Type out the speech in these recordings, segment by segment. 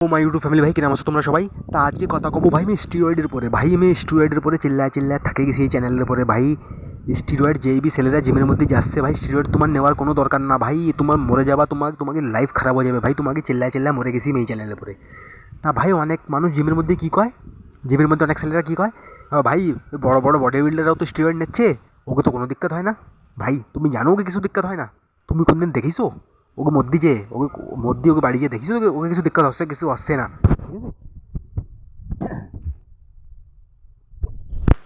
O my YouTube family ভাই কিরাম আছো তোমরা সবাই। তা আজকে কথা কব ভাই আমি স্টিরয়েডের পরে, ভাই আমি স্টিরয়েডের পরে চিল্লায় চিল্লায় থাকে গেছি এই চ্যানেলের পরে। ভাই স্টিরয়েড যেই বি ছেলেরা জিমের মধ্যে যাচ্ছে ভাই, স্টিরয়েড তোমার নেওয়ার কোনো দরকার না ভাই, তোমার মরে যাবা, তোমাকে লাইফ খারাপ হয়ে যাবে ভাই, তোমাকে চিল্লায় চিল্লায় মরে গেছি আমি এই চ্যানেলের পরে। তা ভাই অনেক মানুষ জিমের মধ্যে কী কয়, জিমের মধ্যে অনেক ছেলেরা কী কয়, ভাই বড় বড় বডি বিল্ডাররাও তো স্টিরয়েড নিচ্ছে, ওকে তো কোনো দিক্কত হয় না। ভাই তুমি জানো ওকে কিছু দিক্কত হয় না? তুমি কোনদিন দেখিছো ওকে মদ্দি যে ওকে মদ্দি ওকে বাড়ি যেয়ে দেখিছো ওকে কিছু দিক্কত হচ্ছে, কিছু হচ্ছে না?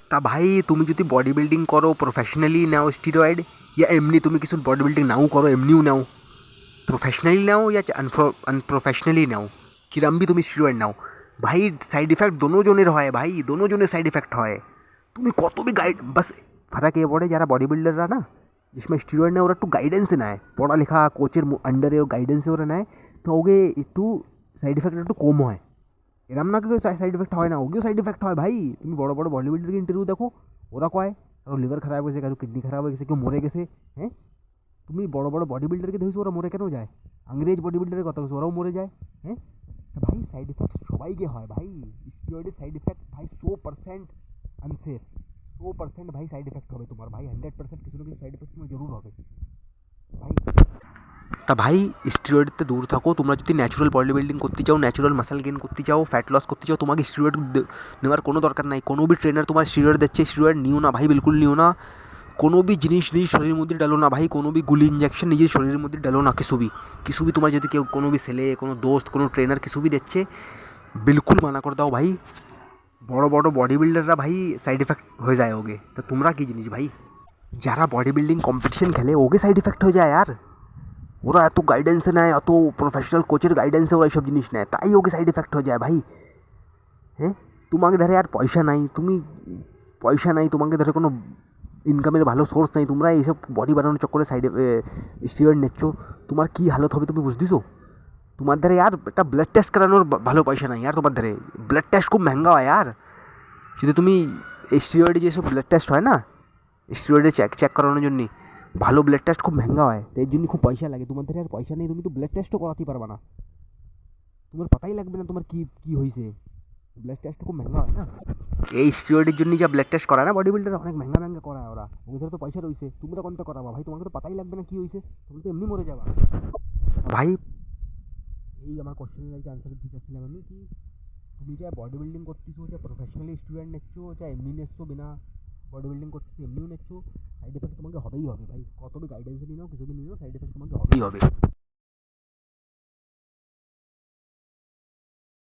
তা ভাই তুমি যদি বডি বিল্ডিং করো প্রফেশনালি নাও স্টিরয়েড, ইয়া এমনি তুমি কিছু বডি বিল্ডিং নাও করো এমনিও নাও, প্রফেশনালি নাও या अनप्रोफेशनली নাও, কিরাম भी তুমি স্টিরয়েড নাও भाई, साइड इफेक्ट दोनों জনের হয় ভাই, दोनों জনের साइड इफेक्ट হয়। তুমি কত भी গাইড বাস ফারাক এ পড়ে যারা বডি বিল্ডাররা না, जिसमें স্টিরয়েড নেয় ওরা একটু গাইডেন্সে নেয়, পড়ালেখা কোচের আন্ডারে ও গাইডেন্সে ওরা নেয়, তো ওকে একটু সাইড ইফেক্ট একটু কম হয়। এরম না কেউ সাইড ইফেক্ট হয় না, ওকেও সাইড ইফেক্ট হয় ভাই। তুমি বড় বড় বডি বিল্ডারের ইন্টারভিউ দেখো, ওরা কয় কারো লিভার খারাপ হয়েছে, কারো কিডনি খারাপ হয়ে গেছে, কেউ মরে গেছে। হ্যাঁ, তুমি বড় বড় বডি বিল্ডারকে দেখেছো ওরা মরে কেন যায়? আংরেজ বডি বিল্ডারের কথা বলছো, ওরাও মরে যায়। হ্যাঁ, ভাই সাইড ইফেক্ট সবাইকে হয় ভাই, স্টিরয়েডের সাইড ইফেক্ট ভাই 100% আনসেফ, 100% ভাই সাইড ইফেক্ট হবে তোমার ভাই, 100% কিছু না কিছু সাইড ইফেক্ট তোমার জরুর হবে ভাই। তা ভাই স্টিরয়েডতে দূর থাকো, তোমরা যদি ন্যাচুরাল বডি বিল্ডিং করতে চাও, ন্যাচুরাল মাসেল গেন করতে চাও, ফ্যাট লস করতে চাও, তোমাকে স্টিরয়েড নেওয়ার কোনো দরকার নাই। কোনো भी ট্রেনার তোমার স্টিরয়েড দিচ্ছে, স্টিরয়েড নিও না ভাই, বিলকুল নিও না। কোনো भी জিনিস নিজের শরীরের মধ্যে ডালো না ভাই, কোনো भी গুলি ইঞ্জেকশন নিজের শরীরের মধ্যে ডালো না, কিছু भी তোমার যদি কেউ কোনো भी ছেলে, কোনো দোস্ত, কোনো ট্রেনার কিছু भी দিচ্ছে, বিলকুল মানা করে দাও ভাই। বড় বড় বডি বিল্ডাররা ভাই সাইড ইফেক্ট হয়ে যায় ওকে, তা তোমরা কী জিনিস ভাই, যারা বডি বিল্ডিং কম্পিটিশন খেলে ওকে সাইড ইফেক্ট হয়ে যায় আর, ওরা এত গাইডেন্সে নেয়, এত প্রফেশনাল কোচের গাইডেন্সে ওরা এইসব জিনিস নেয়, তাই ওকে সাইড এফেক্ট হয়ে যায় ভাই। হ্যাঁ, তোমাকে ধরে আর পয়সা নাই, পয়সা নাই তোমাকে ধরে, কোনো ইনকামের ভালো সোর্স নেই, তোমরা এইসব বডি বানানোর চক্করে সাইডে স্টিরয়েড নিচ্ছ, তোমার কী হালত হবে তুমি বুঝতেছো? তোমার ধারে यार একটা ব্লাড টেস্ট করানোর ভালো পয়সা নাই यार, তোমার ধারে ব্লাড টেস্ট খুব महंगा হয় यार। যদি তুমি স্টিরয়েডে যেসব ব্লাড টেস্ট হয় না, স্টিরয়েডে চেক করানোর জন্য ভালো ব্লাড টেস্ট খুব महंगा হয়, তো এর জন্য খুব পয়সা লাগে, তোমার ধারে আর পয়সা নেই, তুমি তো ব্লাড টেস্টও করাতে পারবা না, তোমার পাতাই লাগবে না তোমার কী হয়েছে, ব্লাড টেস্ট খুব महंगा হয় না। এই স্টিরয়েডের জন্য যা ব্লাড টেস্ট করায় না বডি বিল্ডার, অনেক महंगा করায় ওরা, ওদের ধরে তো পয়সা রয়েছে, তোমরা কোনটা করাবা ভাই, তোমাকে তো পাতাই লাগবে না কী হয়েছে, তুমি তো এমনি মরে যাবা ভাই। এই আমার কোশ্চেনের আনসার দিতে চাচ্ছিলাম আমি কি, তুমি চাই বডি বিল্ডিং করতেছো, চাই প্রফেশনালি স্টুডেন্ট নিচ্ছ, চাই এমনি নিচ্ছ বিনা বডি বিল্ডিং করতেছো এমনিও নিচ্ছ, সাইড এফেক্ট তোমাকে হবেই হবে ভাই, কত বি গাইডেন্স নিয়ে নাও, কিছু বি নিয়ে নাও, সাইড এফেক্ট তোমাকে হবেই হবে।